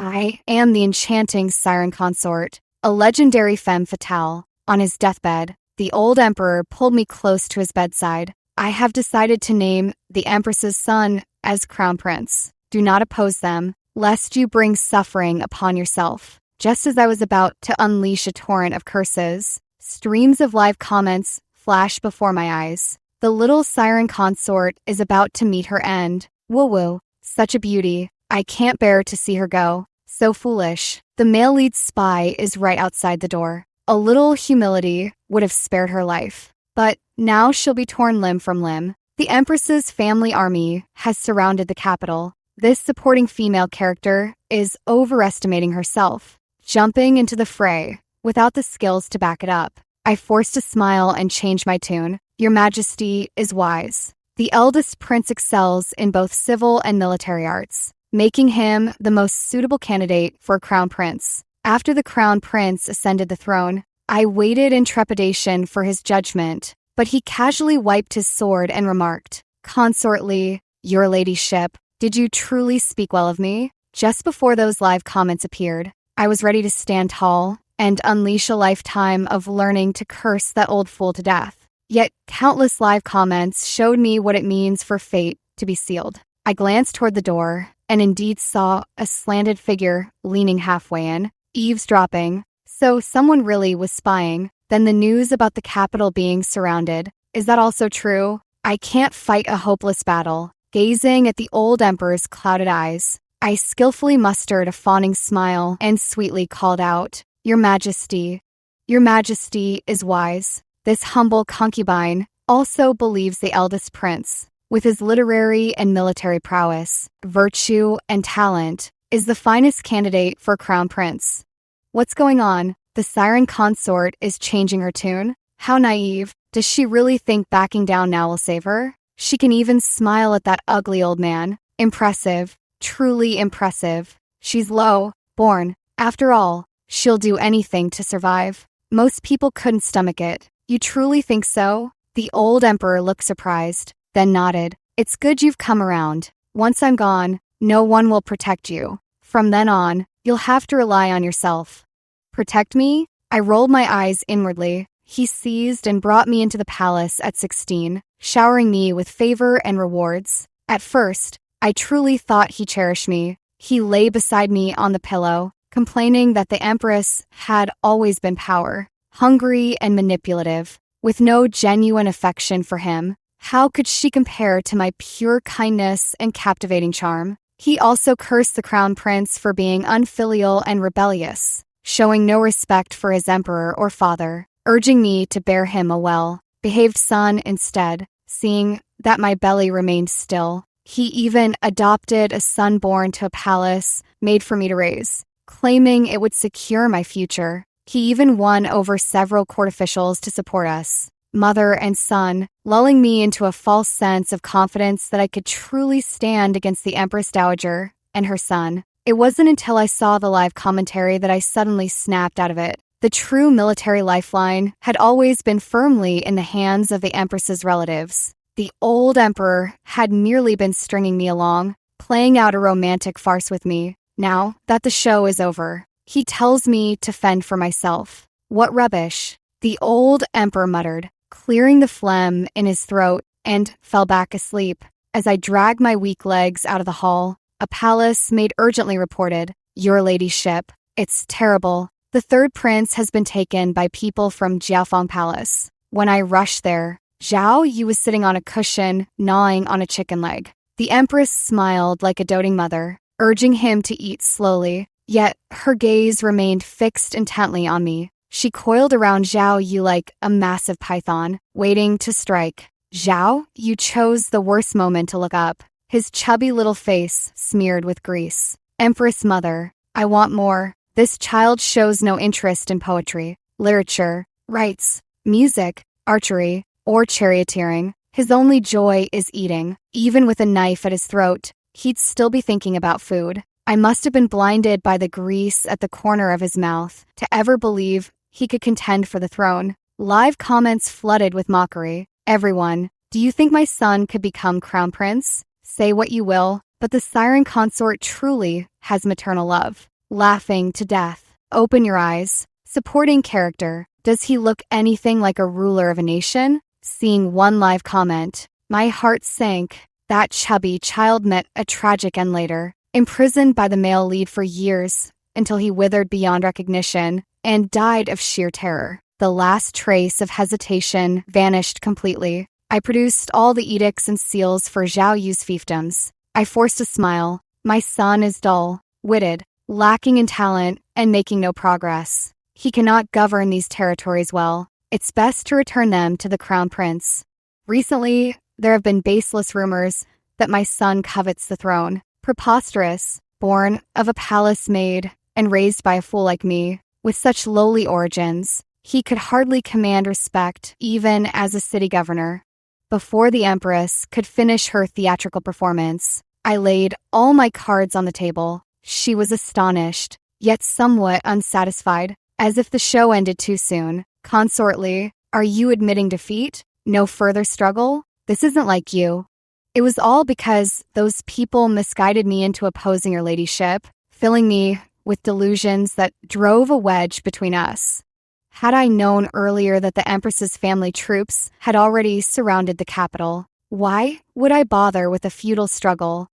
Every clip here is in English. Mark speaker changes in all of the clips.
Speaker 1: I am the enchanting siren consort, a legendary femme fatale. On his deathbed, the old emperor pulled me close to his bedside. I have decided to name the empress's son as crown prince. Do not oppose them, lest you bring suffering upon yourself. Just as I was about to unleash a torrent of curses, streams of live comments flashed before my eyes. The little siren consort is about to meet her end. Woo-woo, such a beauty. I can't bear to see her go. So foolish. The male lead spy is right outside the door. A little humility would have spared her life. But now she'll be torn limb from limb. The Empress's family army has surrounded the capital. This supporting female character is overestimating herself, jumping into the fray without the skills to back it up. I forced a smile and changed my tune. Your Majesty is wise. The eldest prince excels in both civil and military arts, making him the most suitable candidate for a crown prince. After the crown prince ascended the throne, I waited in trepidation for his judgment, but he casually wiped his sword and remarked, "Consortly, your ladyship, did you truly speak well of me?" Just before those live comments appeared, I was ready to stand tall and unleash a lifetime of learning to curse that old fool to death. Yet countless live comments showed me what it means for fate to be sealed. I glanced toward the door and indeed saw a slanted figure leaning halfway in, eavesdropping. So someone really was spying. Then the news about the capital being surrounded. Is that also true? I can't fight a hopeless battle. Gazing at the old emperor's clouded eyes, I skillfully mustered a fawning smile and sweetly called out, "Your Majesty, your Majesty is wise." This humble concubine also believes the eldest prince, with his literary and military prowess, virtue, and talent, is the finest candidate for crown prince. What's going on? The siren consort is changing her tune? How naive. Does she really think backing down now will save her? She can even smile at that ugly old man. Impressive. Truly impressive. She's low born. After all, she'll do anything to survive. Most people couldn't stomach it. You truly think so? The old emperor looked surprised, then nodded. It's good you've come around. Once I'm gone, no one will protect you. From then on, you'll have to rely on yourself. Protect me? I rolled my eyes inwardly. He seized and brought me into the palace at 16, showering me with favor and rewards. At first, I truly thought he cherished me. He lay beside me on the pillow, complaining that the Empress had always been power, hungry and manipulative, with no genuine affection for him. How could she compare to my pure kindness and captivating charm? He also cursed the crown prince for being unfilial and rebellious, showing no respect for his emperor or father, urging me to bear him a well-behaved son instead. Seeing that my belly remained still, he even adopted a son born to a palace made for me to raise, claiming it would secure my future. He even won over several court officials to support us, mother and son, lulling me into a false sense of confidence that I could truly stand against the Empress Dowager and her son. It wasn't until I saw the live commentary that I suddenly snapped out of it. The true military lifeline had always been firmly in the hands of the Empress's relatives. The old emperor had merely been stringing me along, playing out a romantic farce with me. Now that the show is over, he tells me to fend for myself. What rubbish, the old emperor muttered, clearing the phlegm in his throat, and fell back asleep. As I dragged my weak legs out of the hall, a palace maid urgently reported, "Your ladyship, it's terrible. The third prince has been taken by people from Jiaofeng Palace." When I rushed there, Zhao Yu was sitting on a cushion, gnawing on a chicken leg. The Empress smiled like a doting mother, urging him to eat slowly, yet her gaze remained fixed intently on me. She coiled around Zhao Yu like a massive python, waiting to strike. Zhao Yu chose the worst moment to look up, his chubby little face smeared with grease. "Empress Mother, I want more. This child shows no interest in poetry, literature, rites, music, archery, or charioteering. His only joy is eating. Even with a knife at his throat, he'd still be thinking about food. I must have been blinded by the grease at the corner of his mouth to ever believe he could contend for the throne." Live comments flooded with mockery. Everyone, do you think my son could become crown prince? Say what you will, But the siren consort truly has maternal love. Laughing to death. Open your eyes. Supporting character. Does he look anything like a ruler of a nation? Seeing one live comment, my heart sank. That chubby child met a tragic end later. Imprisoned by the male lead for years, until he withered beyond recognition and died of sheer terror. The last trace of hesitation vanished completely. I produced all the edicts and seals for Zhao Yu's fiefdoms. I forced a smile. My son is dull, witted, lacking in talent, and making no progress. He cannot govern these territories well. It's best to return them to the crown prince. Recently, there have been baseless rumors that my son covets the throne. Preposterous, born of a palace maid and raised by a fool like me. With such lowly origins, he could hardly command respect even as a city governor. Before the Empress could finish her theatrical performance, I laid all my cards on the table. She was astonished, yet somewhat unsatisfied, as if the show ended too soon. Consortly, are you admitting defeat? No further struggle? This isn't like you. It was all because those people misguided me into opposing your ladyship, filling me with delusions that drove a wedge between us. Had I known earlier that the Empress's family troops had already surrounded the capital, why would I bother with a futile struggle?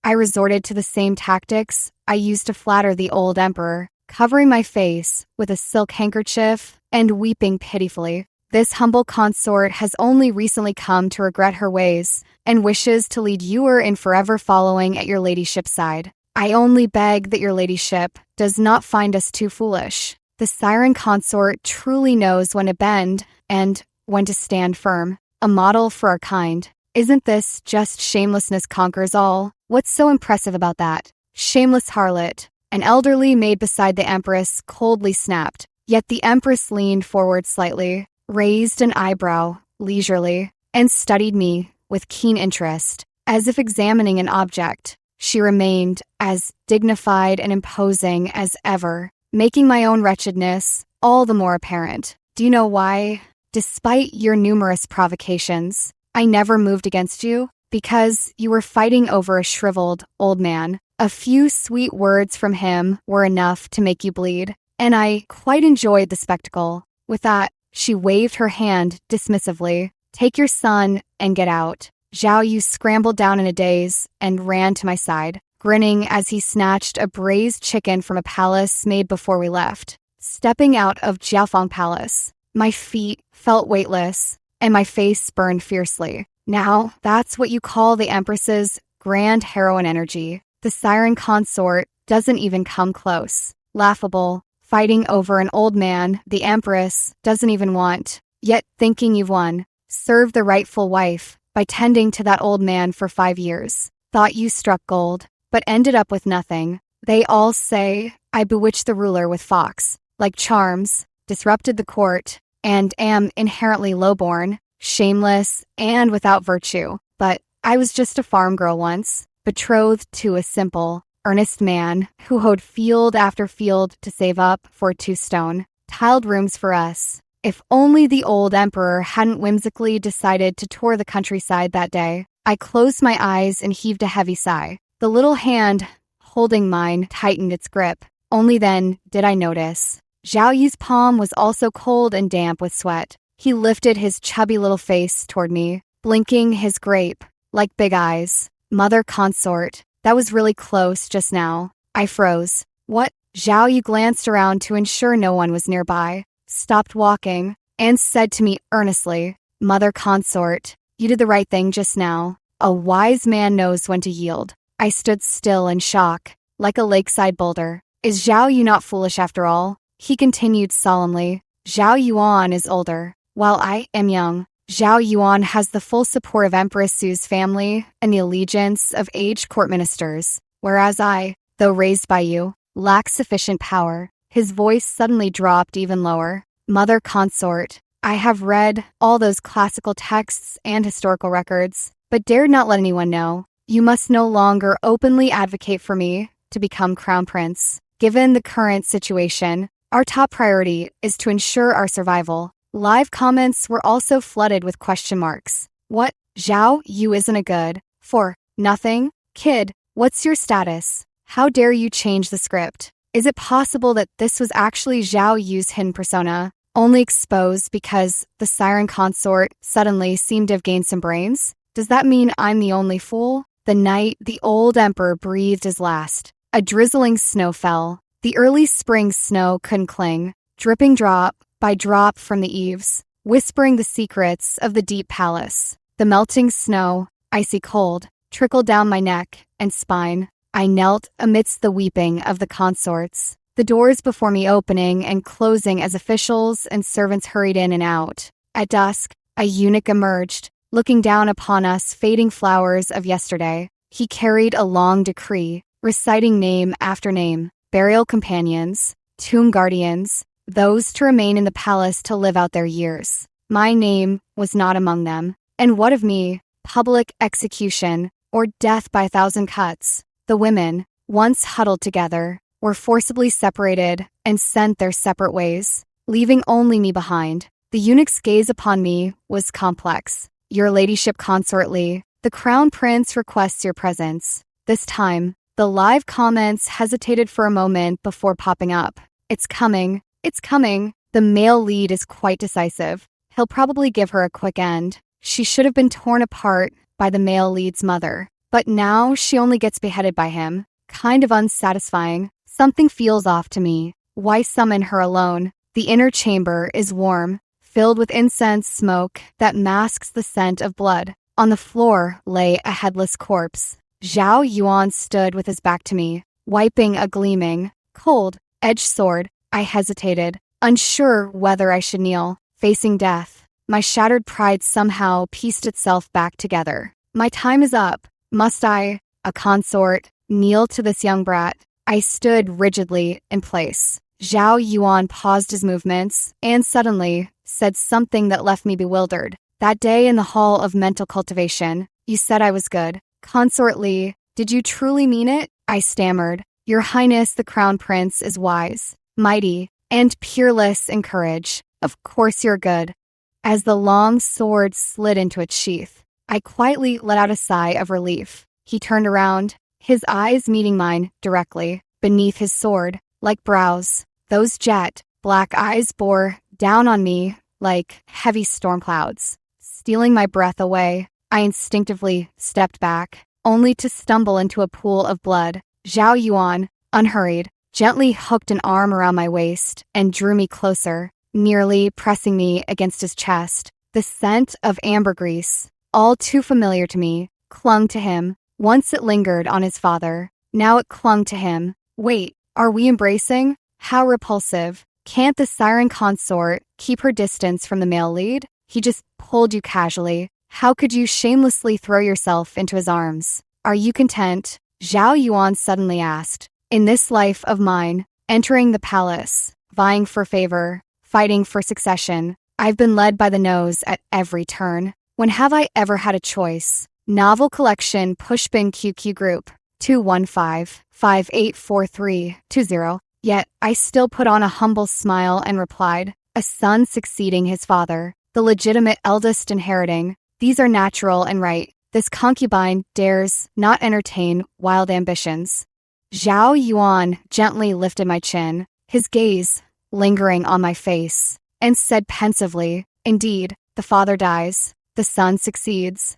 Speaker 1: I resorted to the same tactics I used to flatter the old emperor, covering my face with a silk handkerchief and weeping pitifully. This humble consort has only recently come to regret her ways and wishes to lead you in forever following at your ladyship's side. I only beg that your ladyship does not find us too foolish. The siren consort truly knows when to bend and when to stand firm, a model for our kind. Isn't this just shamelessness conquers all? What's so impressive about that? Shameless harlot. An elderly maid beside the Empress coldly snapped, yet the Empress leaned forward slightly, raised an eyebrow leisurely, and studied me with keen interest, as if examining an object. She remained as dignified and imposing as ever, making my own wretchedness all the more apparent. Do you know why? Despite your numerous provocations, I never moved against you, because you were fighting over a shriveled old man. A few sweet words from him were enough to make you bleed, and I quite enjoyed the spectacle. With that, she waved her hand dismissively. Take your son and get out. Zhao Yu scrambled down in a daze and ran to my side, grinning as he snatched a braised chicken from a palace made before we left. Stepping out of Jiaofeng Palace, my feet felt weightless, and my face burned fiercely. Now, that's what you call the Empress's grand heroine energy. The siren consort doesn't even come close. Laughable, fighting over an old man the Empress doesn't even want, yet thinking you've won. Serve the rightful wife by tending to that old man for 5 years. Thought you struck gold, but ended up with nothing. They all say I bewitched the ruler with fox, like charms, disrupted the court, and am inherently lowborn, shameless, and without virtue. But I was just a farm girl once, betrothed to a simple, earnest man who hoed field after field to save up for 2 stone, tiled rooms for us. If only the old emperor hadn't whimsically decided to tour the countryside that day. I closed my eyes and heaved a heavy sigh. The little hand holding mine tightened its grip. Only then did I notice. Zhao Yu's palm was also cold and damp with sweat. He lifted his chubby little face toward me, blinking his grape like big eyes. Mother consort, that was really close just now. I froze. What? Zhao Yu glanced around to ensure no one was nearby, stopped walking, and said to me earnestly, Mother consort, you did the right thing just now. A wise man knows when to yield. I stood still in shock, like a lakeside boulder. Is Zhao Yu not foolish after all? He continued solemnly. Zhao Yuan is older, while I am young. Zhao Yuan has the full support of Empress Su's family and the allegiance of aged court ministers, whereas I, though raised by you, lack sufficient power. His voice suddenly dropped even lower. Mother consort, I have read all those classical texts and historical records, but dared not let anyone know. You must no longer openly advocate for me to become crown prince. Given the current situation, our top priority is to ensure our survival. Live comments were also flooded with question marks. What? Zhao Yu isn't a good for nothing kid. What's your status? How dare you change the script? Is it possible that this was actually Zhao Yu's hidden persona, only exposed because the siren consort suddenly seemed to have gained some brains? Does that mean I'm the only fool? The night the old emperor breathed his last, a drizzling snow fell. The early spring snow couldn't cling, dripping drop by drop from the eaves, whispering the secrets of the deep palace. The melting snow, icy cold, trickled down my neck and spine. I knelt amidst the weeping of the consorts, the doors before me opening and closing as officials and servants hurried in and out. At dusk, a eunuch emerged, looking down upon us fading flowers of yesterday. He carried a long decree, reciting name after name, burial companions, tomb guardians, those to remain in the palace to live out their years. My name was not among them. And what of me? Public execution, or death by 1,000 cuts. The women, once huddled together, were forcibly separated and sent their separate ways, leaving only me behind. The eunuch's gaze upon me was complex. Your ladyship consort Li, the crown prince requests your presence. This time, the live comments hesitated for a moment before popping up. It's coming. It's coming. The male lead is quite decisive. He'll probably give her a quick end. She should have been torn apart by the male lead's mother. But now she only gets beheaded by him. Kind of unsatisfying. Something feels off to me. Why summon her alone? The inner chamber is warm, filled with incense smoke that masks the scent of blood. On the floor lay a headless corpse. Zhao Yuan stood with his back to me, wiping a gleaming, cold, edged sword. I hesitated, unsure whether I should kneel, facing death. My shattered pride somehow pieced itself back together. My time is up. Must I, a consort, kneel to this young brat? I stood rigidly in place. Zhao Yuan paused his movements and suddenly said something that left me bewildered. That day in the hall of mental cultivation, you said I was good. Consort Li, did you truly mean it? I stammered. Your Highness the Crown Prince is wise, mighty, and peerless in courage. Of course you're good. As the long sword slid into its sheath, I quietly let out a sigh of relief. He turned around, his eyes meeting mine directly. Beneath his sword, like brows, those jet black eyes bore down on me like heavy storm clouds, stealing my breath away. I instinctively stepped back, only to stumble into a pool of blood. Zhao Yuan, unhurried, gently hooked an arm around my waist and drew me closer, nearly pressing me against his chest. The scent of ambergris, all too familiar to me, clung to him. Once it lingered on his father, now it clung to him. Wait, are we embracing? How repulsive. Can't the siren consort keep her distance from the male lead? He just pulled you casually. How could you shamelessly throw yourself into his arms? Are you content? Zhao Yuan suddenly asked. In this life of mine, entering the palace, vying for favor, fighting for succession, I've been led by the nose at every turn. When have I ever had a choice? Novel collection Pushpin QQ Group 215-584320. Yet I still put on a humble smile and replied, a son succeeding his father, the legitimate eldest inheriting. These are natural and right. This concubine dares not entertain wild ambitions. Zhao Yuan gently lifted my chin, his gaze lingering on my face, and said pensively, indeed, the father dies, the son succeeds.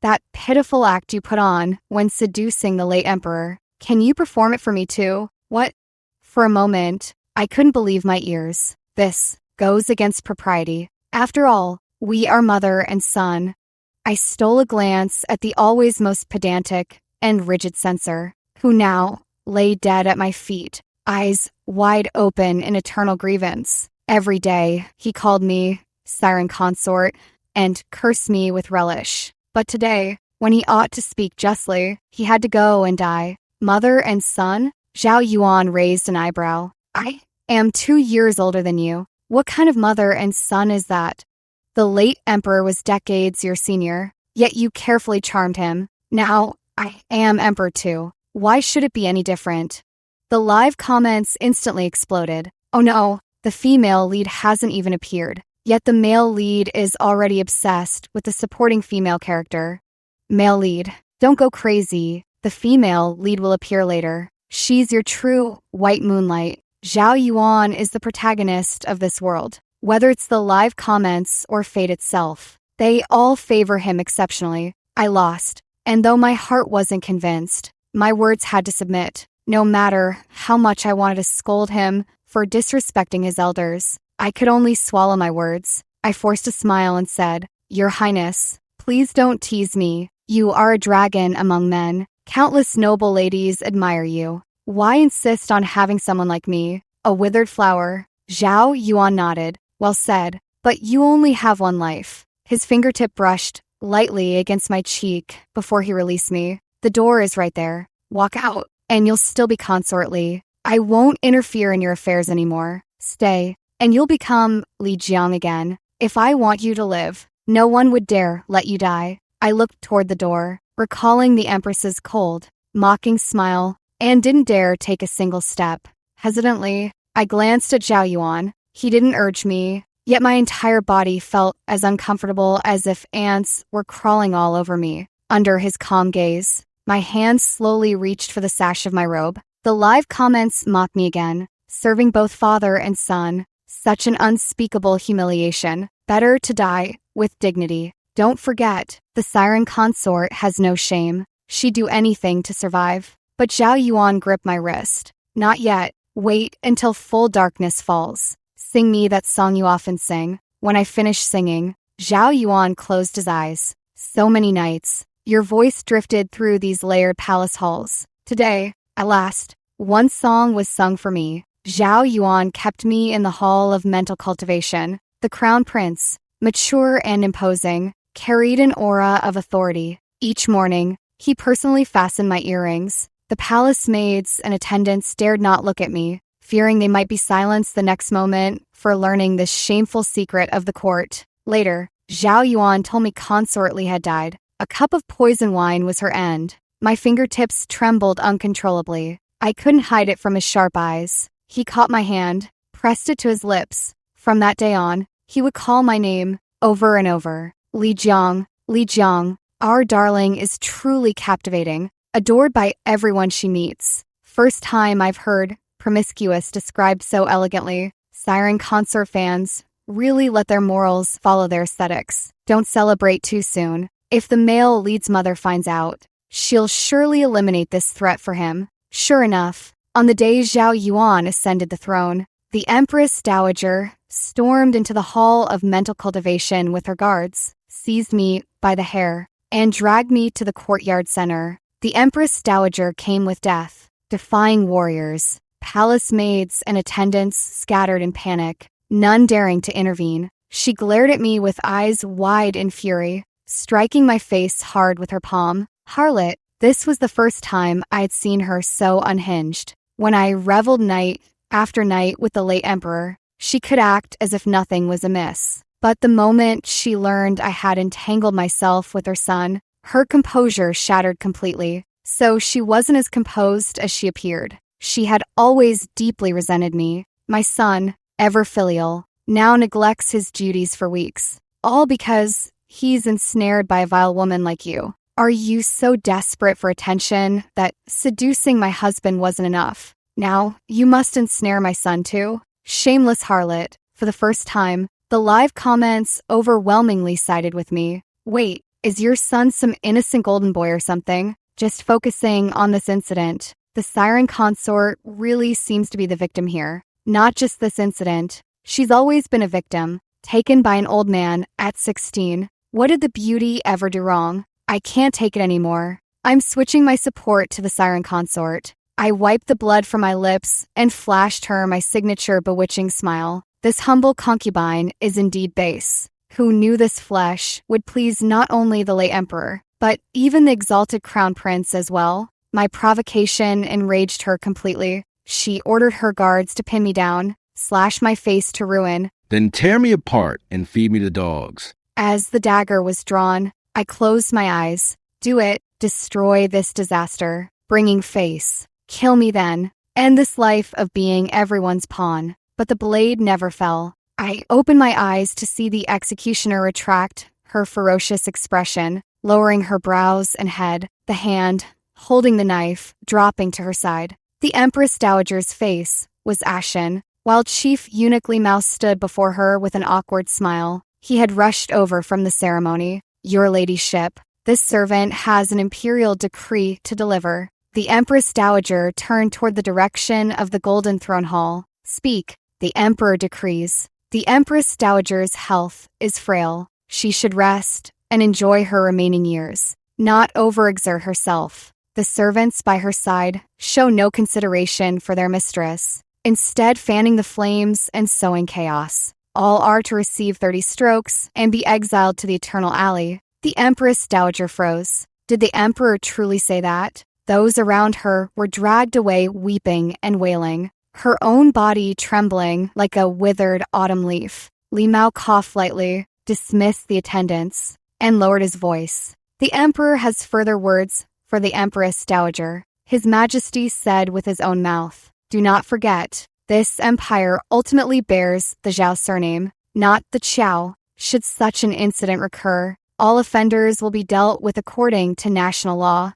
Speaker 1: That pitiful act you put on when seducing the late emperor, can you perform it for me too? What? For a moment, I couldn't believe my ears. This goes against propriety. After all, we are mother and son. I stole a glance at the always most pedantic and rigid censor, who now lay dead at my feet, eyes wide open in eternal grievance. Every day, he called me siren consort and cursed me with relish. But today, when he ought to speak justly, he had to go and die. Mother and son? Zhao Yuan raised an eyebrow. I am 2 years older than you. What kind of mother and son is that? The late emperor was decades your senior, yet you carefully charmed him. Now, I am emperor too. Why should it be any different? The live comments instantly exploded. Oh no, the female lead hasn't even appeared. Yet the male lead is already obsessed with the supporting female character. Male lead, don't go crazy. The The female lead will appear later. She's your true white moonlight. Zhao Yuan is the protagonist of this world. Whether it's the live comments or fate itself, they all favor him exceptionally. I lost, and though my heart wasn't convinced, my words had to submit. No matter how much I wanted to scold him for disrespecting his elders, I could only swallow my words. I forced a smile and said, "Your Highness, please don't tease me. You are a dragon among men. Countless noble ladies admire you. Why insist on having someone like me, a withered flower?" Zhao Yuan nodded. "Well said, but you only have one life." His fingertip brushed lightly against my cheek before he released me. "The door is right there. Walk out, and you'll still be consort Li. I won't interfere in your affairs anymore. Stay, and you'll become Li Jiang again. If I want you to live, no one would dare let you die." I looked toward the door, recalling the Empress's cold, mocking smile, and didn't dare take a single step. Hesitantly, I glanced at Zhao Yuan. He didn't urge me, yet my entire body felt as uncomfortable as if ants were crawling all over me. Under his calm gaze, my hand slowly reached for the sash of my robe. The live comments mocked me again, serving both father and son. Such an unspeakable humiliation. Better to die with dignity. Don't forget, the siren consort has no shame. She'd do anything to survive. But Zhao Yuan gripped my wrist. "Not yet. Wait until full darkness falls. Sing me that song you often sing." When I finished singing, Zhao Yuan closed his eyes. "So many nights, your voice drifted through these layered palace halls. Today, at last, one song was sung for me." Zhao Yuan kept me in the hall of mental cultivation. The crown prince, mature and imposing, carried an aura of authority. Each morning, he personally fastened my earrings. The palace maids and attendants dared not look at me, fearing they might be silenced the next moment for learning this shameful secret of the court. Later, Zhao Yuan told me Consort Li had died. A cup of poison wine was her end. My fingertips trembled uncontrollably. I couldn't hide it from his sharp eyes. He caught my hand, pressed it to his lips. From that day on, he would call my name over and over. "Li Jiang, Li Jiang, our darling is truly captivating, adored by everyone she meets." First time I've heard promiscuous described so elegantly. Siren consort fans really let their morals follow their aesthetics. Don't celebrate too soon. If the male lead's mother finds out, she'll surely eliminate this threat for him. Sure enough, on the day Zhao Yuan ascended the throne, the Empress Dowager stormed into the hall of mental cultivation with her guards, seized me by the hair, and dragged me to the courtyard center. The Empress Dowager came with death, defying warriors, palace maids, and attendants scattered in panic, none daring to intervene. She glared at me with eyes wide in fury, striking my face hard with her palm. Harlot, this was the first time I had seen her so unhinged. When I reveled night after night with the late emperor, she could act as if nothing was amiss. But the moment she learned I had entangled myself with her son, her composure shattered completely. So she wasn't as composed as she appeared. She had always deeply resented me. My son, ever filial, now neglects his duties for weeks. All because he's ensnared by a vile woman like you. Are you so desperate for attention that seducing my husband wasn't enough? Now, you must ensnare my son too? Shameless harlot. For the first time, the live comments overwhelmingly sided with me. Wait, is your son some innocent golden boy or something? Just focusing on this incident, the siren consort really seems to be the victim here. Not just this incident. She's always been a victim, taken by an old man at 16. What did the beauty ever do wrong? I can't take it anymore. I'm switching my support to the siren consort. I wiped the blood from my lips and flashed her my signature bewitching smile. This humble concubine is indeed base, who knew this flesh would please not only the late emperor, but even the exalted crown prince as well. My provocation enraged her completely. She ordered her guards to pin me down, slash my face to ruin.
Speaker 2: "Then tear me apart and feed me to dogs."
Speaker 1: As the dagger was drawn, I closed my eyes. Do it. Destroy this disaster. Bringing face. Kill me then. End this life of being everyone's pawn. But the blade never fell. I opened my eyes to see the executioner retract her ferocious expression, lowering her brows and head. The hand, holding the knife, dropping to her side. The Empress Dowager's face was ashen, while Chief Eunuch Li Mao stood before her with an awkward smile. He had rushed over from the ceremony. "Your ladyship, this servant has an imperial decree to deliver." The Empress Dowager turned toward the direction of the Golden Throne Hall. "Speak." "The Emperor decrees. The Empress Dowager's health is frail. She should rest and enjoy her remaining years, not overexert herself." The servants by her side show no consideration for their mistress, instead fanning the flames and sowing chaos. All are to receive 30 strokes and be exiled to the Eternal Alley. The Empress Dowager froze. Did the Emperor truly say that? Those around her were dragged away weeping and wailing, her own body trembling like a withered autumn leaf. Li Mao coughed lightly, dismissed the attendants, and lowered his voice. "The Emperor has further words for the Empress Dowager." His Majesty said with his own mouth. "Do not forget, this empire ultimately bears the Zhao surname, not the Qiao. Should such an incident recur, all offenders will be dealt with according to national law."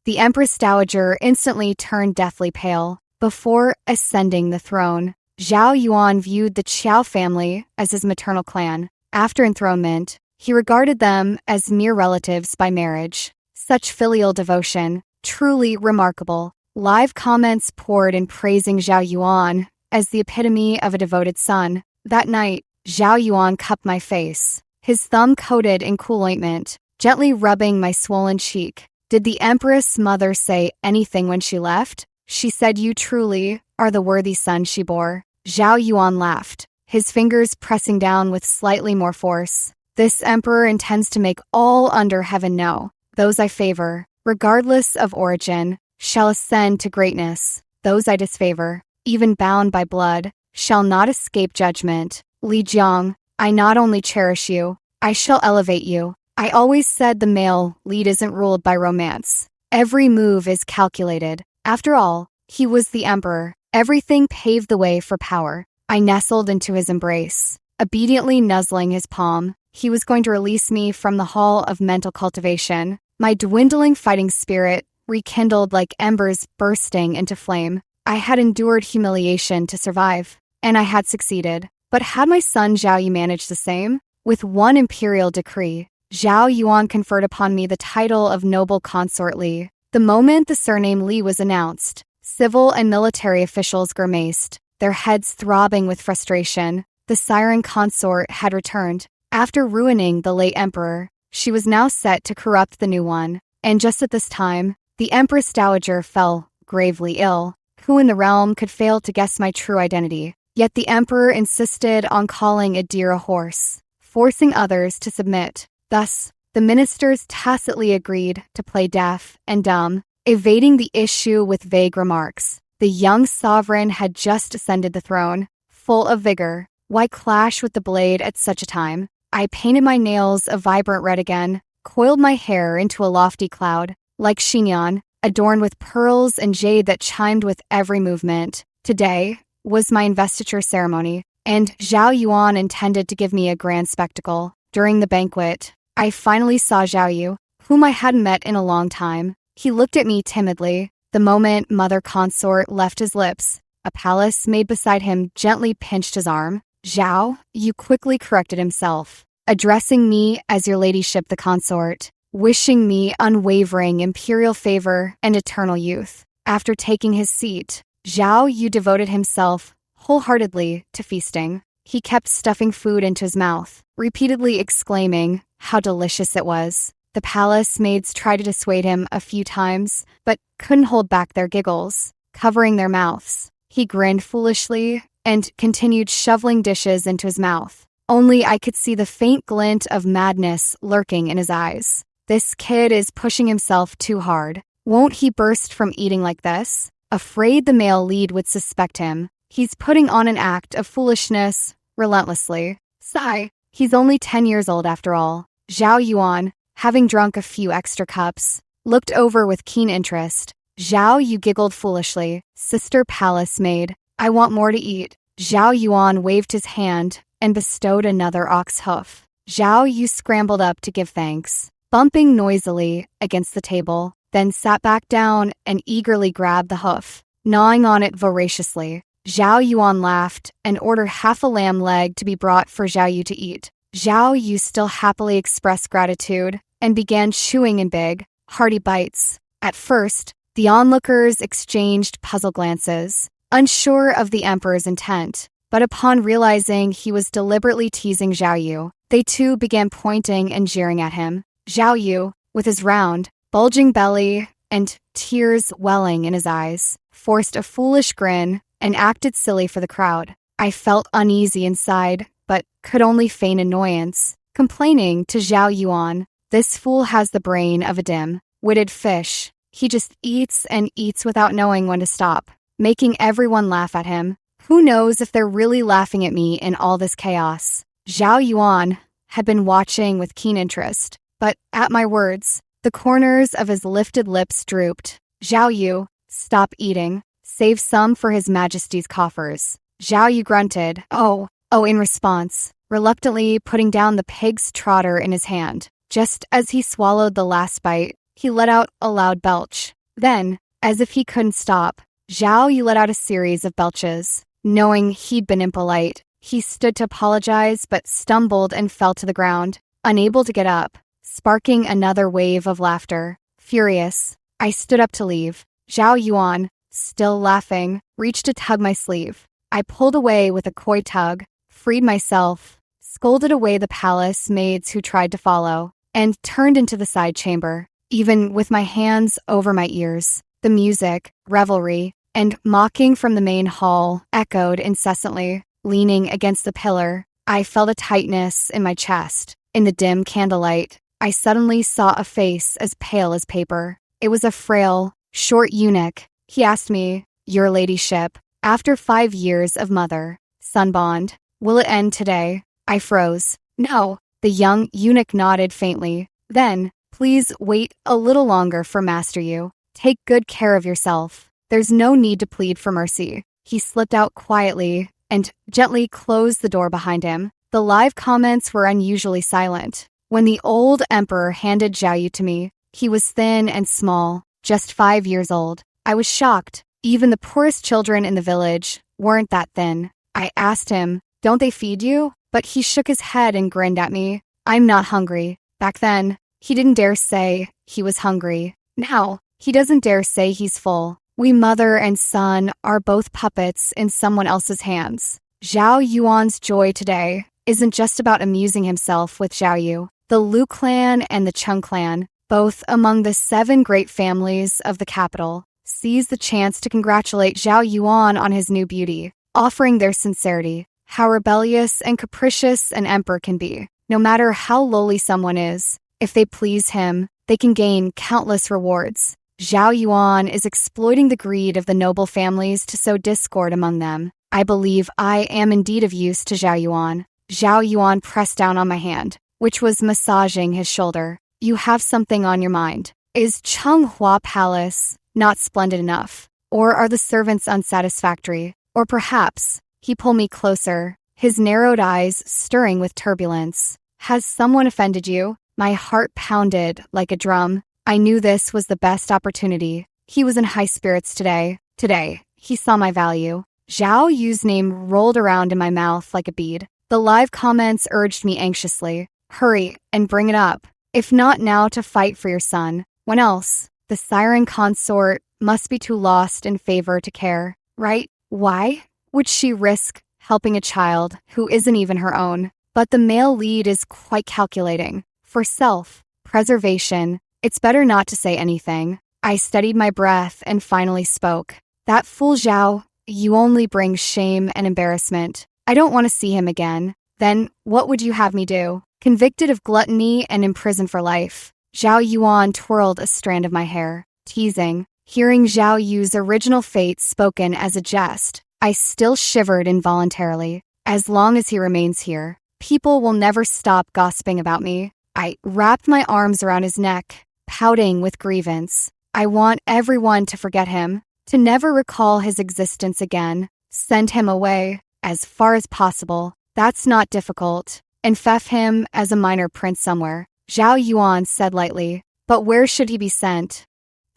Speaker 1: The Empress Dowager instantly turned deathly pale. Before ascending the throne, Zhao Yuan viewed the Qiao family as his maternal clan. After enthronement, he regarded them as mere relatives by marriage. Such filial devotion, truly remarkable. Live comments poured in praising Zhao Yuan as the epitome of a devoted son. That night, Zhao Yuan cupped my face, his thumb coated in cool ointment, gently rubbing my swollen cheek. "Did the Empress Mother say anything when she left?" "She said you truly are the worthy son she bore." Zhao Yuan laughed, his fingers pressing down with slightly more force. "This emperor intends to make all under heaven know. Those I favor, regardless of origin, shall ascend to greatness. Those I disfavor, even bound by blood, shall not escape judgment. Li Jiang, I not only cherish you, I shall elevate you. I always said the male lead isn't ruled by romance. Every move is calculated. After all, he was the emperor. Everything paved the way for power." I nestled into his embrace, obediently nuzzling his palm. He was going to release me from the hall of mental cultivation. My dwindling fighting spirit rekindled like embers bursting into flame. I had endured humiliation to survive, and I had succeeded. But had my son Zhao Yu managed the same? With one imperial decree, Zhao Yuan conferred upon me the title of noble consort Li. The moment the surname Li was announced, civil and military officials grimaced, their heads throbbing with frustration. The siren consort had returned. After ruining the late emperor, she was now set to corrupt the new one. And just at this time, the Empress Dowager fell gravely ill. Who in the realm could fail to guess my true identity? Yet the emperor insisted on calling a deer a horse, forcing others to submit. Thus, the ministers tacitly agreed to play deaf and dumb, evading the issue with vague remarks. The young sovereign had just ascended the throne, full of vigor. Why clash with the blade at such a time? I painted my nails a vibrant red again, coiled my hair into a lofty cloud, like chignon, adorned with pearls and jade that chimed with every movement. Today was my investiture ceremony, and Zhao Yuan intended to give me a grand spectacle. During the banquet, I finally saw Zhao Yu, whom I hadn't met in a long time. He looked at me timidly. The moment Mother Consort left his lips, a palace maid beside him gently pinched his arm. "Zhao," Yu quickly corrected himself, addressing me as your ladyship the consort, wishing me unwavering imperial favor and eternal youth. After taking his seat, Zhao Yu devoted himself wholeheartedly to feasting. He kept stuffing food into his mouth, repeatedly exclaiming how delicious it was. The palace maids tried to dissuade him a few times, but couldn't hold back their giggles, covering their mouths. He grinned foolishly and continued shoveling dishes into his mouth. Only I could see the faint glint of madness lurking in his eyes. This kid is pushing himself too hard. Won't he burst from eating like this? Afraid the male lead would suspect him, he's putting on an act of foolishness relentlessly. Sigh, he's only 10 years old after all. Zhao Yuan, having drunk a few extra cups, looked over with keen interest. Zhao Yu giggled foolishly. "Sister Palace Maid, I want more to eat." Zhao Yuan waved his hand and bestowed another ox hoof. Zhao Yu scrambled up to give thanks, bumping noisily against the table. then sat back down and eagerly grabbed the hoof, gnawing on it voraciously. Zhao Yuan laughed and ordered half a lamb leg to be brought for Zhao Yu to eat. Zhao Yu still happily expressed gratitude and began chewing in big, hearty bites. At first, the onlookers exchanged puzzled glances, unsure of the emperor's intent. But upon realizing he was deliberately teasing Zhao Yu, they too began pointing and jeering at him. Zhao Yu, with his round, bulging belly and tears welling in his eyes, forced a foolish grin and acted silly for the crowd. I felt uneasy inside, but could only feign annoyance, complaining to Zhao Yuan, "This fool has the brain of a dim-witted fish. He just eats and eats without knowing when to stop," making everyone laugh at him. Who knows if they're really laughing at me in all this chaos? Zhao Yuan had been watching with keen interest, but at my words, the corners of his lifted lips drooped. "Zhao Yu, stop eating. Save some for His Majesty's coffers." Zhao Yu grunted, oh, in response, reluctantly putting down the pig's trotter in his hand. Just as he swallowed the last bite, he let out a loud belch. Then, as if he couldn't stop, Zhao Yu let out a series of belches. Knowing he'd been impolite, he stood to apologize but stumbled and fell to the ground, unable to get up, sparking another wave of laughter. Furious, I stood up to leave. Zhao Yuan, still laughing, reached to tug my sleeve. I pulled away with a coy tug, freed myself, scolded away the palace maids who tried to follow, and turned into the side chamber, even with my hands over my ears. The music, revelry, and mocking from the main hall echoed incessantly. Leaning against the pillar, I felt a tightness in my chest. In the dim candlelight, I suddenly saw a face as pale as paper. It was a frail, short eunuch. He asked me, "Your ladyship, after 5 years of mother-son bond, will it end today?" I froze. "No." The young eunuch nodded faintly. Then, "Please wait a little longer for Master Yu. Take good care of yourself. There's no need to plead for mercy." He slipped out quietly and gently closed the door behind him. The live comments were unusually silent. When the old emperor handed Zhao Yu to me, he was thin and small, just 5 years old. I was shocked. Even the poorest children in the village weren't that thin. I asked him, "Don't they feed you?" But he shook his head and grinned at me. "I'm not hungry." Back then, he didn't dare say he was hungry. Now, he doesn't dare say he's full. We mother and son are both puppets in someone else's hands. Zhao Yuan's joy today isn't just about amusing himself with Zhao Yu. The Lu clan and the Chung clan, both among the 7 great families of the capital, seized the chance to congratulate Zhao Yuan on his new beauty, offering their sincerity. How rebellious and capricious an emperor can be. No matter how lowly someone is, if they please him, they can gain countless rewards. Zhao Yuan is exploiting the greed of the noble families to sow discord among them. I believe I am indeed of use to Zhao Yuan. Zhao Yuan pressed down on my hand, which was massaging his shoulder. "You have something on your mind. Is Changhua Palace not splendid enough? Or are the servants unsatisfactory? Or perhaps," he pulled me closer, his narrowed eyes stirring with turbulence, "has someone offended you?" My heart pounded like a drum. I knew this was the best opportunity. He was in high spirits today. Today, he saw my value. Zhao Yu's name rolled around in my mouth like a bead. The live comments urged me anxiously. "Hurry and bring it up. If not now to fight for your son, when else? The siren consort must be too lost in favor to care, right? Why would she risk helping a child who isn't even her own? But the male lead is quite calculating. For self-preservation, it's better not to say anything." I steadied my breath and finally spoke. "That fool Zhao, you only bring shame and embarrassment. I don't want to see him again." "Then what would you have me do? Convicted of gluttony and imprisoned for life?" Zhao Yuan twirled a strand of my hair, teasing. Hearing Zhao Yu's original fate spoken as a jest, I still shivered involuntarily. As long as he remains here, people will never stop gossiping about me. I wrapped my arms around his neck, pouting with grievance. I want everyone to forget him, to never recall his existence again. Send him away, as far as possible. That's not difficult. Enfeoff him as a minor prince somewhere. Zhao Yuan said lightly. But where should he be sent?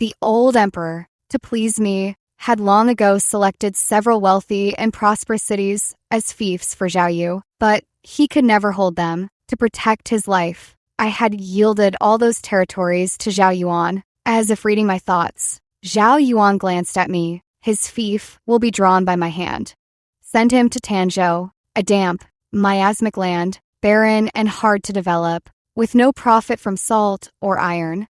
Speaker 1: The old emperor, to please me, had long ago selected several wealthy and prosperous cities as fiefs for Zhao Yu, but he could never hold them. To protect his life, I had yielded all those territories to Zhao Yuan, as if reading my thoughts. Zhao Yuan glanced at me. His fief will be drawn by my hand. Send him to Tanzhou, a damp, miasmic land, barren and hard to develop, with no profit from salt or iron.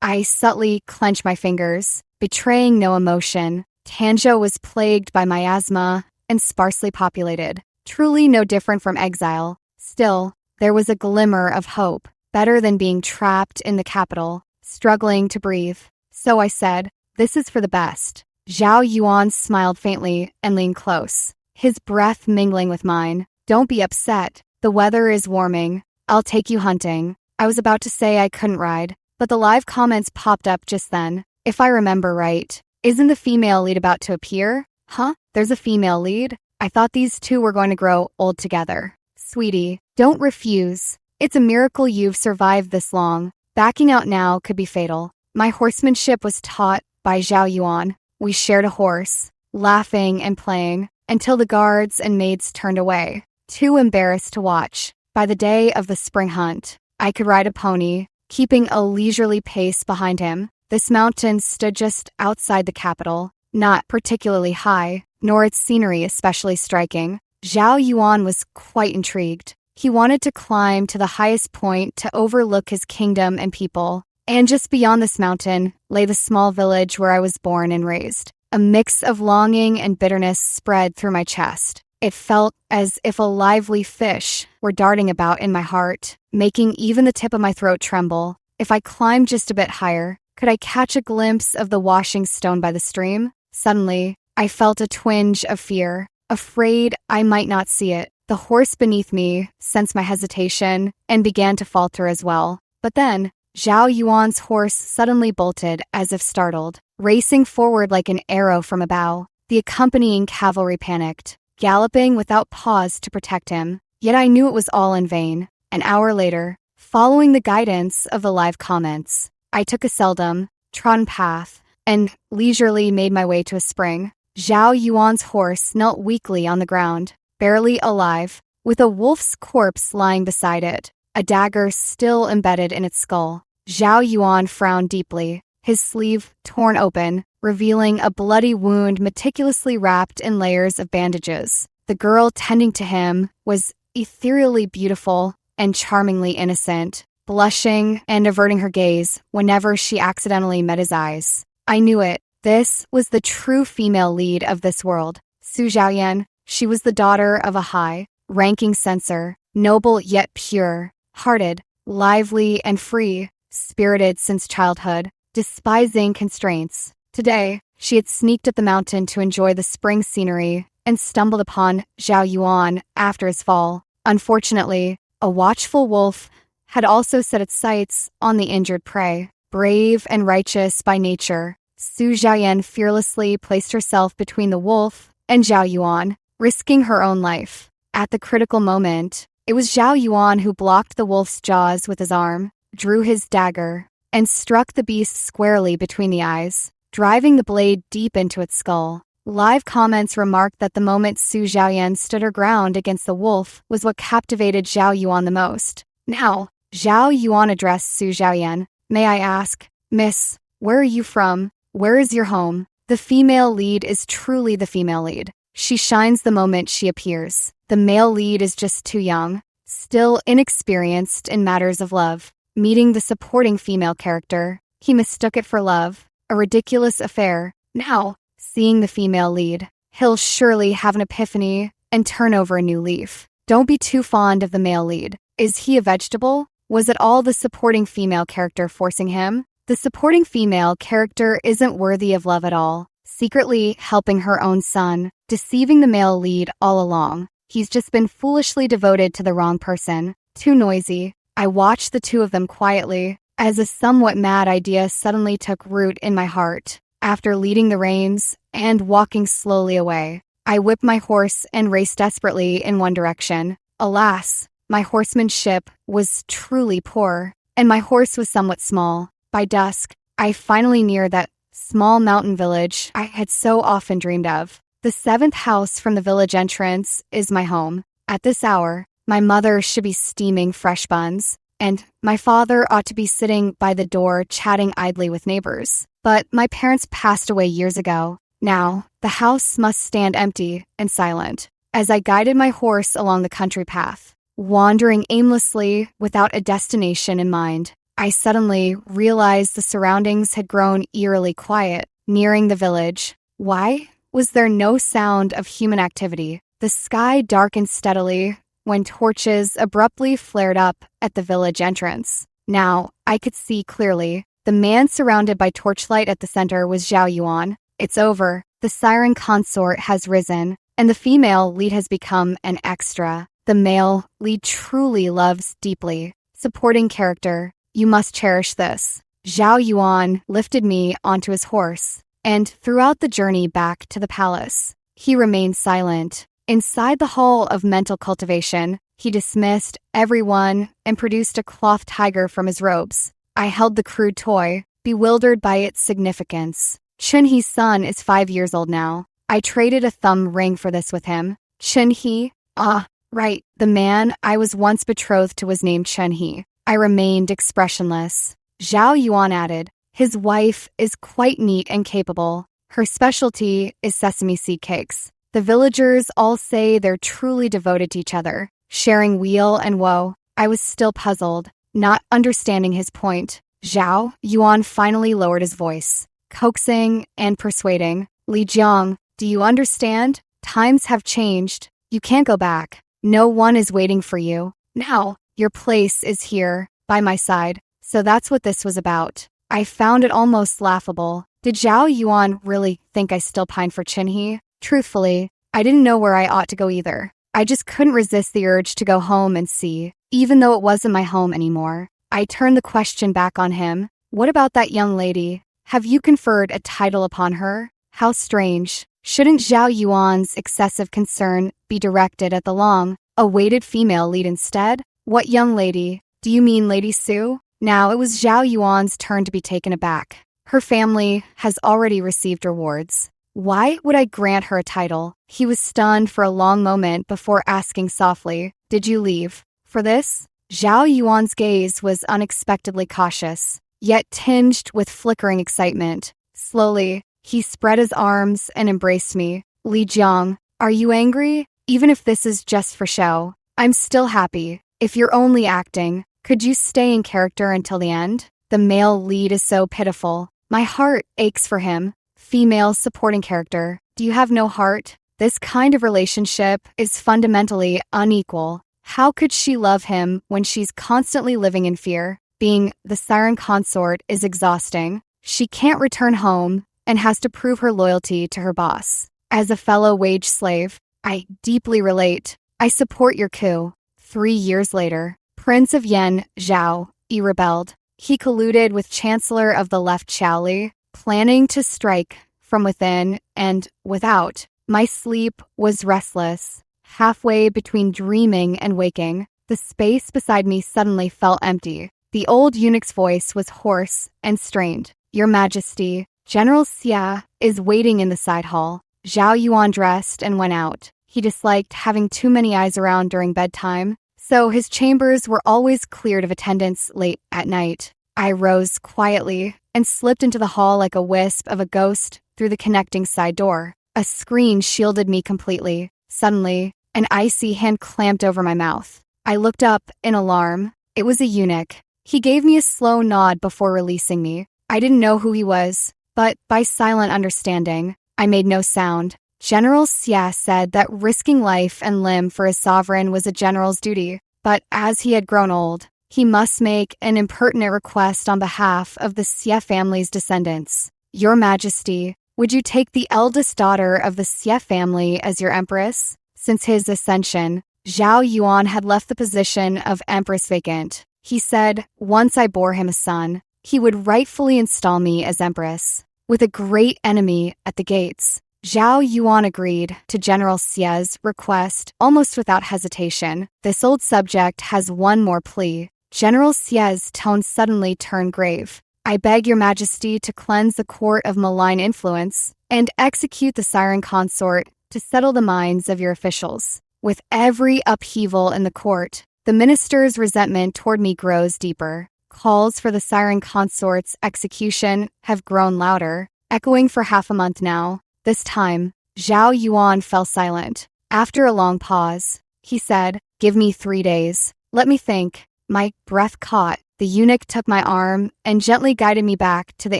Speaker 1: I subtly clenched my fingers, betraying no emotion. Tanzhou was plagued by miasma and sparsely populated, truly no different from exile. Still, there was a glimmer of hope, better than being trapped in the capital, struggling to breathe. So I said, "This is for the best." Zhao Yuan smiled faintly and leaned close, his breath mingling with mine. "Don't be upset. The weather is warming. I'll take you hunting." I was about to say I couldn't ride, but the live comments popped up just then. If I remember right, isn't the female lead about to appear? Huh? There's a female lead? I thought these two were going to grow old together. Sweetie, don't refuse. It's a miracle you've survived this long. Backing out now could be fatal. My horsemanship was taught by Zhao Yuan. We shared a horse, laughing and playing, until the guards and maids turned away, too embarrassed to watch. By the day of the spring hunt, I could ride a pony, keeping a leisurely pace behind him. This mountain stood just outside the capital, not particularly high, nor its scenery especially striking. Zhao Yuan was quite intrigued. He wanted to climb to the highest point to overlook his kingdom and people. And just beyond this mountain lay the small village where I was born and raised. A mix of longing and bitterness spread through my chest. It felt as if a lively fish were darting about in my heart, making even the tip of my throat tremble. If I climbed just a bit higher, could I catch a glimpse of the washing stone by the stream? Suddenly, I felt a twinge of fear, afraid I might not see it. The horse beneath me sensed my hesitation and began to falter as well. But then, Zhao Yuan's horse suddenly bolted as if startled, racing forward like an arrow from a bow. The accompanying cavalry panicked, galloping without pause to protect him. Yet I knew it was all in vain. An hour later, following the guidance of the live comments, I took a seldom, trodden path and leisurely made my way to a spring. Zhao Yuan's horse knelt weakly on the ground, barely alive, with a wolf's corpse lying beside it, a dagger still embedded in its skull. Zhao Yuan frowned deeply, his sleeve torn open, revealing a bloody wound meticulously wrapped in layers of bandages. The girl tending to him was ethereally beautiful and charmingly innocent, blushing and averting her gaze whenever she accidentally met his eyes. I knew it. This was the true female lead of this world. Su Zhaoyan. She was the daughter of a high-ranking censor, noble yet pure-hearted, lively and free, spirited since childhood, despising constraints. Today, she had sneaked up the mountain to enjoy the spring scenery and stumbled upon Zhao Yuan after his fall. Unfortunately, a watchful wolf had also set its sights on the injured prey. Brave and righteous by nature, Su Zhaoyan fearlessly placed herself between the wolf and Zhao Yuan, risking her own life. At the critical moment, it was Zhao Yuan who blocked the wolf's jaws with his arm, drew his dagger, and struck the beast squarely between the eyes, driving the blade deep into its skull. Live comments remarked that the moment Su Zhaoyan stood her ground against the wolf was what captivated Zhao Yuan the most. Now, Zhao Yuan addressed Su Zhaoyan. "May I ask, Miss, where are you from? Where is your home?" The female lead is truly the female lead. She shines the moment she appears. The male lead is just too young, still inexperienced in matters of love. Meeting the supporting female character, he mistook it for love, a ridiculous affair. Now, seeing the female lead, he'll surely have an epiphany and turn over a new leaf. Don't be too fond of the male lead. Is he a vegetable? Was it all the supporting female character forcing him? The supporting female character isn't worthy of love at all, secretly helping her own son, deceiving the male lead all along. He's just been foolishly devoted to the wrong person. Too noisy. I watched the two of them quietly, as a somewhat mad idea suddenly took root in my heart. After leading the reins and walking slowly away, I whipped my horse and raced desperately in one direction. Alas, my horsemanship was truly poor, and my horse was somewhat small. By dusk, I finally neared that small mountain village I had so often dreamed of. The 7th house from the village entrance is my home. At this hour, my mother should be steaming fresh buns, and my father ought to be sitting by the door chatting idly with neighbors. But my parents passed away years ago. Now, the house must stand empty and silent. As I guided my horse along the country path, wandering aimlessly without a destination in mind, I suddenly realized the surroundings had grown eerily quiet, nearing the village. Why was there no sound of human activity? The sky darkened steadily when torches abruptly flared up at the village entrance. Now, I could see clearly. The man surrounded by torchlight at the center was Zhao Yuan. It's over. The siren consort has risen, and the female lead has become an extra. The male lead truly loves deeply. Supporting character. You must cherish this. Zhao Yuan lifted me onto his horse, and throughout the journey back to the palace, he remained silent. Inside the hall of mental cultivation, he dismissed everyone and produced a cloth tiger from his robes. I held the crude toy, bewildered by its significance. Chunhee's son is 5 years old now. I traded a thumb ring for this with him. Chunhee? Ah, right. The man I was once betrothed to was named Chunhee. I remained expressionless. Zhao Yuan added, his wife is quite neat and capable. Her specialty is sesame seed cakes. The villagers all say they're truly devoted to each other, sharing weal and woe. I was still puzzled, not understanding his point. Zhao Yuan finally lowered his voice, coaxing and persuading. Li Jiang, do you understand? Times have changed. You can't go back. No one is waiting for you. Now, your place is here, by my side. So that's what this was about. I found it almost laughable. Did Zhao Yuan really think I still pined for Chunhee? Truthfully, I didn't know where I ought to go either. I just couldn't resist the urge to go home and see, even though it wasn't my home anymore. I turned the question back on him. What about that young lady? Have you conferred a title upon her? How strange. Shouldn't Zhao Yuan's excessive concern be directed at the long-awaited female lead instead? What young lady? Do you mean Lady Su? Now it was Zhao Yuan's turn to be taken aback. Her family has already received rewards. Why would I grant her a title? He was stunned for a long moment before asking softly, did you leave? For this? Zhao Yuan's gaze was unexpectedly cautious, yet tinged with flickering excitement. Slowly, he spread his arms and embraced me. Li Jiang, are you angry? Even if this is just for show, I'm still happy. If you're only acting, could you stay in character until the end? The male lead is so pitiful. My heart aches for him. Female supporting character. Do you have no heart? This kind of relationship is fundamentally unequal. How could she love him when she's constantly living in fear? Being the siren consort is exhausting. She can't return home and has to prove her loyalty to her boss. As a fellow wage slave, I deeply relate. I support your coup. 3 years later, Prince of Yen, Zhao, rebelled. He colluded with Chancellor of the Left Shaoli, planning to strike from within and without. My sleep was restless. Halfway between dreaming and waking, the space beside me suddenly felt empty. The old eunuch's voice was hoarse and strained. Your Majesty, General Xia is waiting in the side hall. Zhao Yuan dressed and went out. He disliked having too many eyes around during bedtime, so his chambers were always cleared of attendants late at night. I rose quietly and slipped into the hall like a wisp of a ghost through the connecting side door. A screen shielded me completely. Suddenly, an icy hand clamped over my mouth. I looked up in alarm. It was a eunuch. He gave me a slow nod before releasing me. I didn't know who he was, but by silent understanding, I made no sound. General Xia said that risking life and limb for his sovereign was a general's duty, but as he had grown old, he must make an impertinent request on behalf of the Xia family's descendants. Your Majesty, would you take the eldest daughter of the Xia family as your empress? Since his ascension, Zhao Yuan had left the position of empress vacant. He said, once I bore him a son, he would rightfully install me as empress. With a great enemy at the gates, Zhao Yuan agreed to General Xia's request almost without hesitation. This old subject has one more plea. General Xia's tone suddenly turned grave. I beg your majesty to cleanse the court of malign influence and execute the siren consort to settle the minds of your officials. With every upheaval in the court, the minister's resentment toward me grows deeper. Calls for the siren consort's execution have grown louder, echoing for half a month now. This time, Zhao Yuan fell silent. After a long pause, he said, "Give me 3 days. Let me think." My breath caught. The eunuch took my arm and gently guided me back to the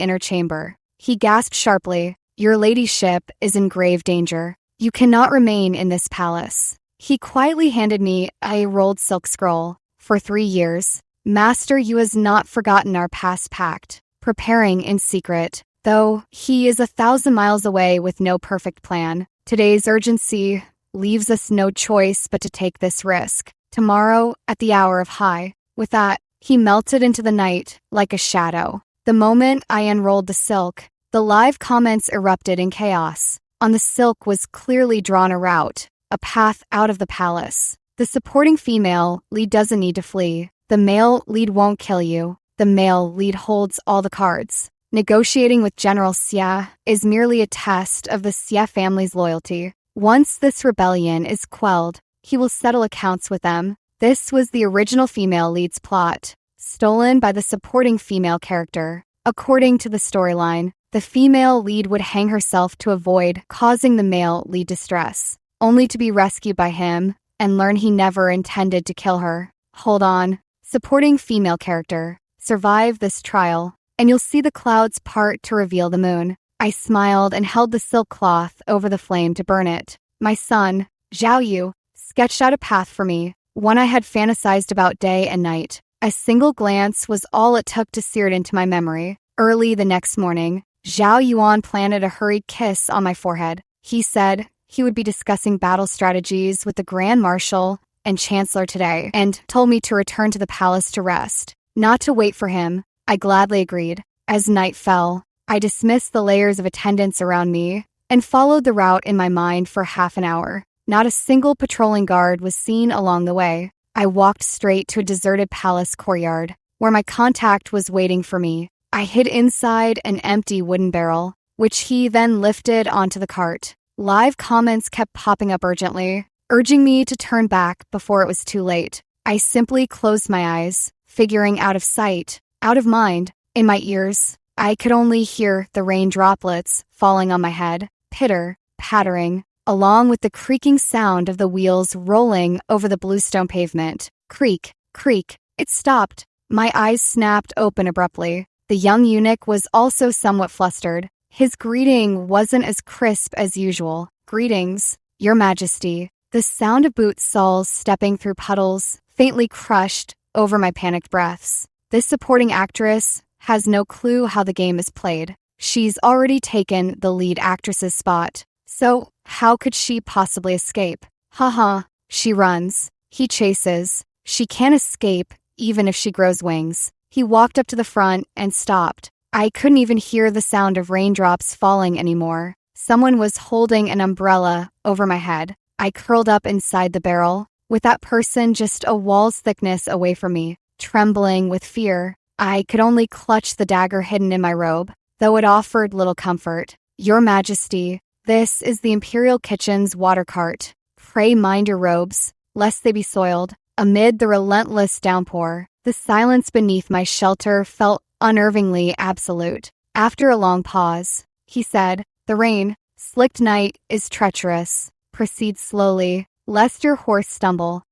Speaker 1: inner chamber. He gasped sharply, "Your ladyship is in grave danger. You cannot remain in this palace." He quietly handed me a rolled silk scroll. "For 3 years, Master Yu has not forgotten our past pact, preparing in secret, though he is 1,000 miles away with no perfect plan. Today's urgency leaves us no choice but to take this risk. Tomorrow, at the hour of high." With that, he melted into the night like a shadow. The moment I unrolled the silk, the live comments erupted in chaos. On the silk was clearly drawn a route, a path out of the palace. The supporting female lead doesn't need to flee. The male lead won't kill you. The male lead holds all the cards. Negotiating with General Xia is merely a test of the Xia family's loyalty. Once this rebellion is quelled, he will settle accounts with them. This was the original female lead's plot, stolen by the supporting female character. According to the storyline, the female lead would hang herself to avoid causing the male lead distress, only to be rescued by him and learn he never intended to kill her. Hold on. Supporting female character. Survive this trial, and you'll see the clouds part to reveal the moon. I smiled and held the silk cloth over the flame to burn it. My son, Zhao Yu, sketched out a path for me, one I had fantasized about day and night. A single glance was all it took to sear it into my memory. Early the next morning, Zhao Yuan planted a hurried kiss on my forehead. He said he would be discussing battle strategies with the Grand Marshal and Chancellor today, and told me to return to the palace to rest, not to wait for him. I gladly agreed. As night fell, I dismissed the layers of attendants around me and followed the route in my mind for half an hour. Not a single patrolling guard was seen along the way. I walked straight to a deserted palace courtyard, where my contact was waiting for me. I hid inside an empty wooden barrel, which he then lifted onto the cart. Live comments kept popping up urgently, urging me to turn back before it was too late. I simply closed my eyes, figuring out of sight, out of mind. In my ears, I could only hear the rain droplets falling on my head, pitter, pattering, along with the creaking sound of the wheels rolling over the bluestone pavement. Creak, creak. It stopped. My eyes snapped open abruptly. The young eunuch was also somewhat flustered. His greeting wasn't as crisp as usual. "Greetings, Your Majesty." The sound of boot soles stepping through puddles faintly crushed over my panicked breaths. This supporting actress has no clue how the game is played. She's already taken the lead actress's spot. So, how could she possibly escape? Haha, she runs. He chases. She can't escape, even if she grows wings. He walked up to the front and stopped. I couldn't even hear the sound of raindrops falling anymore. Someone was holding an umbrella over my head. I curled up inside the barrel, with that person just a wall's thickness away from me. Trembling with fear, I could only clutch the dagger hidden in my robe, though it offered little comfort. "Your Majesty, this is the Imperial Kitchen's water cart. Pray mind your robes, lest they be soiled." Amid the relentless downpour, the silence beneath my shelter felt unnervingly absolute. After a long pause, he said, "The rain, slicked night, is treacherous. Proceed slowly, lest your horse stumble."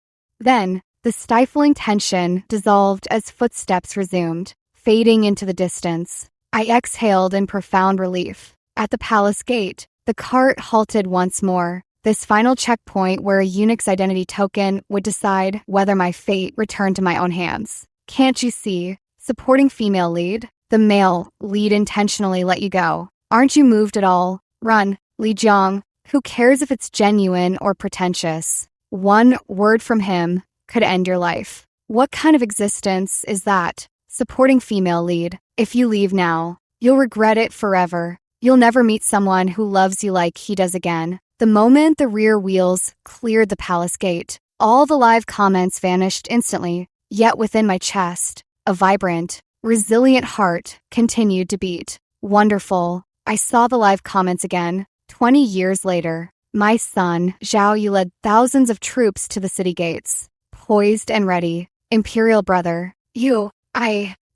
Speaker 1: Then, the stifling tension dissolved as footsteps resumed, fading into the distance. I exhaled in profound relief. At the palace gate, the cart halted once more, this final checkpoint where a eunuch's identity token would decide whether my fate returned to my own hands. "Can't you see? Supporting female lead. The male lead intentionally let you go. Aren't you moved at all? Run, Li Jiang. Who cares if it's genuine or pretentious? One word from him could end your life. What kind of existence is that? Supporting female lead. If you leave now, you'll regret it forever. You'll never meet someone who loves you like he does again." The moment the rear wheels cleared the palace gate, all the live comments vanished instantly, yet within my chest, a vibrant, resilient heart continued to beat. Wonderful. I saw the live comments again. 20 years later, my son, Zhao Yu, led thousands of troops to the city gates. Poised and ready. Imperial brother.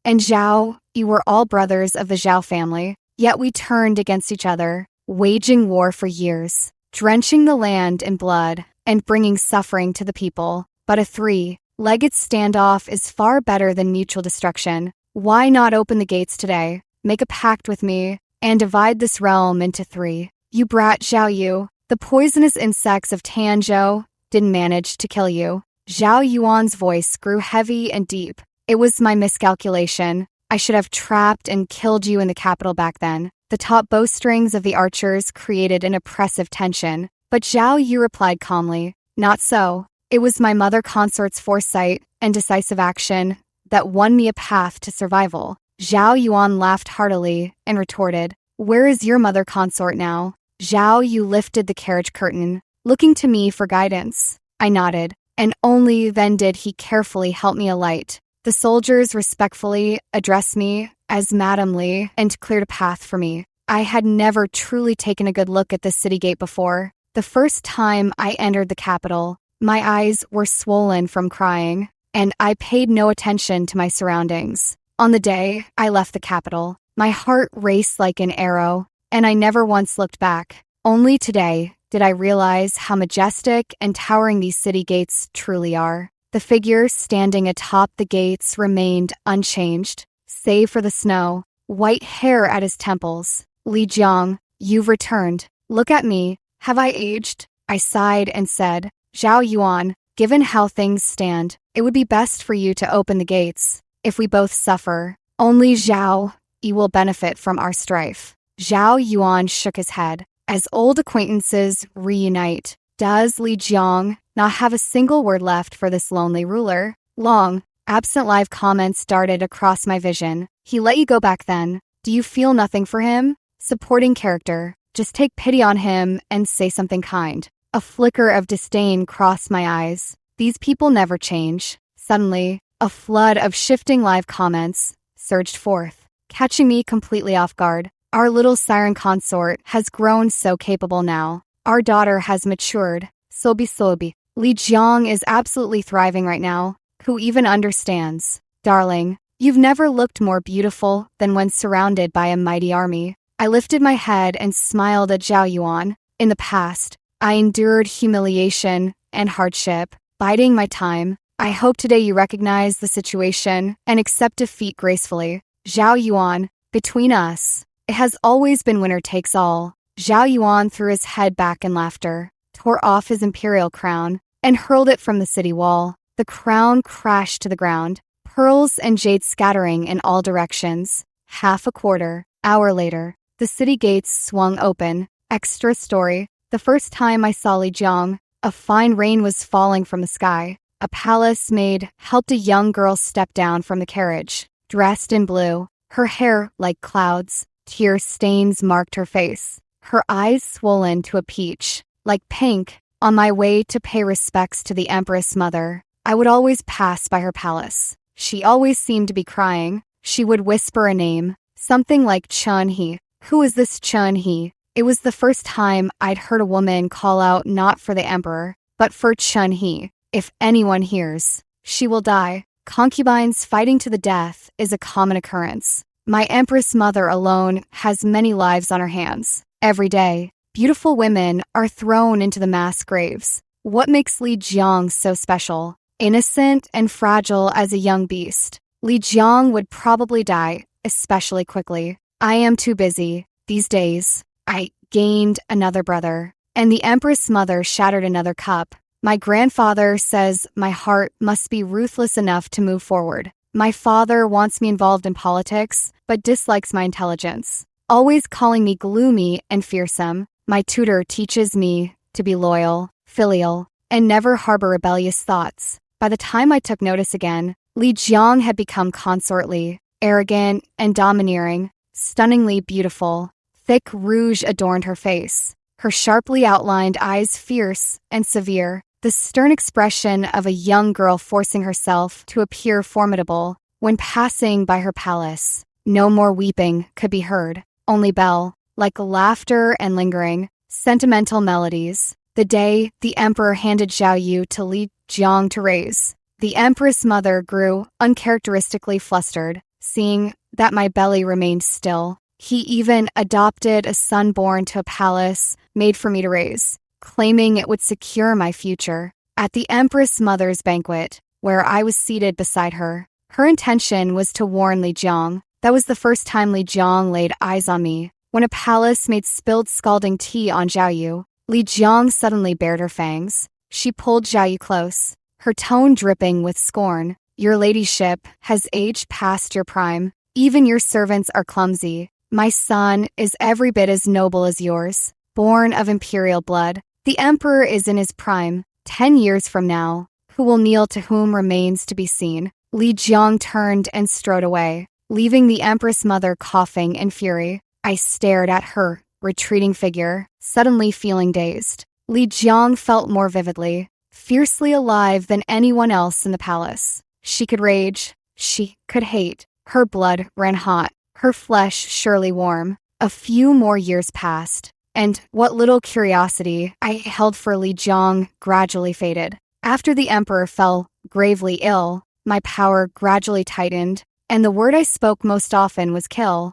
Speaker 1: And Zhao, you were all brothers of the Zhao family. Yet we turned against each other, waging war for years, drenching the land in blood and bringing suffering to the people. But a three-legged standoff is far better than mutual destruction. Why not open the gates today, make a pact with me, and divide this realm into three? You brat Zhao Yu, the poisonous insects of Tianzhou didn't manage to kill you. Zhao Yuan's voice grew heavy and deep. It was my miscalculation. I should have trapped and killed you in the capital back then. The top bowstrings of the archers created an oppressive tension. But Zhao Yu replied calmly, not so. It was my mother consort's foresight and decisive action that won me a path to survival. Zhao Yuan laughed heartily and retorted, where is your mother consort now? Zhao Yu lifted the carriage curtain, looking to me for guidance. I nodded, and only then did he carefully help me alight. The soldiers respectfully addressed me as Madam Li and cleared a path for me. I had never truly taken a good look at the city gate before. The first time I entered the capital, my eyes were swollen from crying, and I paid no attention to my surroundings. On the day I left the capital, my heart raced like an arrow, and I never once looked back. Only today did I realize how majestic and towering these city gates truly are. The figure standing atop the gates remained unchanged, save for the snow, white hair at his temples. Li Jiang, you've returned. Look at me. Have I aged? I sighed and said, Zhao Yuan, given how things stand, it would be best for you to open the gates. If we both suffer, only Zhao Yi will benefit from our strife. Zhao Yuan shook his head. As old acquaintances reunite, does Li Jiang not have a single word left for this lonely ruler? Long, absent live comments darted across my vision. He let you go back then. Do you feel nothing for him? Supporting character. Just take pity on him and say something kind. A flicker of disdain crossed my eyes. These people never change. Suddenly, a flood of shifting live comments surged forth, catching me completely off guard. Our little siren consort has grown so capable now. Our daughter has matured. Sobi. Li Jiang is absolutely thriving right now. Who even understands? Darling, you've never looked more beautiful than when surrounded by a mighty army. I lifted my head and smiled at Zhao Yuan. In the past, I endured humiliation and hardship, biding my time. I hope today you recognize the situation and accept defeat gracefully. Zhao Yuan, between us, it has always been winner takes all. Zhao Yuan threw his head back in laughter, tore off his imperial crown, and hurled it from the city wall. The crown crashed to the ground, pearls and jade scattering in all directions. Half a quarter hour later, the city gates swung open. Extra story. The first time I saw Li Jiang, a fine rain was falling from the sky. A palace maid helped a young girl step down from the carriage, dressed in blue, her hair like clouds. Tear stains marked her face, her eyes swollen to a peach, like pink. On my way to pay respects to the Empress Mother, I would always pass by her palace. She always seemed to be crying. She would whisper a name, something like Chun He. Who is this Chun He? It was the first time I'd heard a woman call out not for the emperor, but for Chun He. If anyone hears, she will die. Concubines fighting to the death is a common occurrence. My Empress Mother alone has many lives on her hands. Every day, beautiful women are thrown into the mass graves. What makes Li Jiang so special? Innocent and fragile as a young beast, Li Jiang would probably die, especially quickly. I am too busy. These days, I gained another brother, and the Empress Mother shattered another cup. My grandfather says my heart must be ruthless enough to move forward. My father wants me involved in politics, but dislikes my intelligence, always calling me gloomy and fearsome. My tutor teaches me to be loyal, filial, and never harbor rebellious thoughts. By the time I took notice again, Li Jiang had become consort Li, arrogant and domineering, stunningly beautiful. Thick rouge adorned her face, her sharply outlined eyes fierce and severe, the stern expression of a young girl forcing herself to appear formidable. When passing by her palace, no more weeping could be heard, only bell, like laughter and lingering, sentimental melodies. The day the emperor handed Zhao Yu to Li Jiang to raise, the empress mother grew uncharacteristically flustered, seeing that my belly remained still. He even adopted a son born to a palace made for me to raise, claiming it would secure my future. At the empress mother's banquet, where I was seated beside her, her intention was to warn Li Jiang. That was the first time Li Jiang laid eyes on me. When a palace made spilled scalding tea on Zhao Yu, Li Jiang suddenly bared her fangs. She pulled Zhao Yu close, her tone dripping with scorn. Your ladyship has aged past your prime. Even your servants are clumsy. My son is every bit as noble as yours, born of imperial blood. The emperor is in his prime. 10 years from now, who will kneel to whom remains to be seen. Li Jiang turned and strode away, leaving the empress mother coughing in fury. I stared at her retreating figure, suddenly feeling dazed. Li Jiang felt more vividly, fiercely alive than anyone else in the palace. She could rage, she could hate. Her blood ran hot, her flesh surely warm. A few more years passed, and what little curiosity I held for Li Jiang gradually faded. After the emperor fell gravely ill, my power gradually tightened, and the word I spoke most often was kill.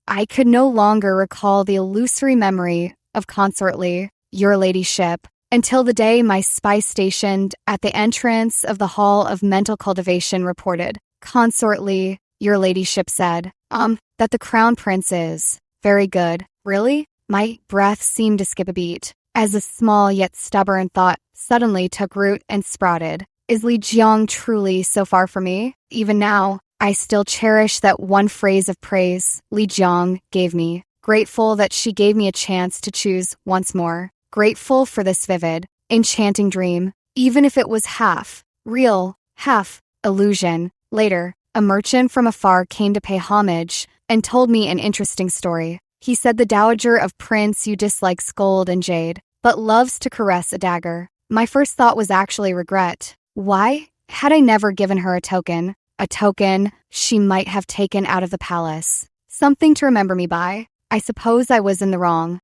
Speaker 1: I could no longer recall the illusory memory of Consort Li, your ladyship, until the day my spy stationed at the entrance of the Hall of Mental Cultivation reported. Consort Li, your ladyship said, that the crown prince is very good. Really? My breath seemed to skip a beat, as a small yet stubborn thought suddenly took root and sprouted. Is Li Jiang truly so far from me? Even now, I still cherish that one phrase of praise Li Jiang gave me, grateful that she gave me a chance to choose once more, grateful for this vivid, enchanting dream, even if it was half real, half illusion. Later, a merchant from afar came to pay homage and told me an interesting story. He said the dowager of Prince you dislikes gold and jade, but loves to caress a dagger. My first thought was actually regret. Why had I never given her a token she might have taken out of the palace? Something to remember me by. I suppose I was in the wrong.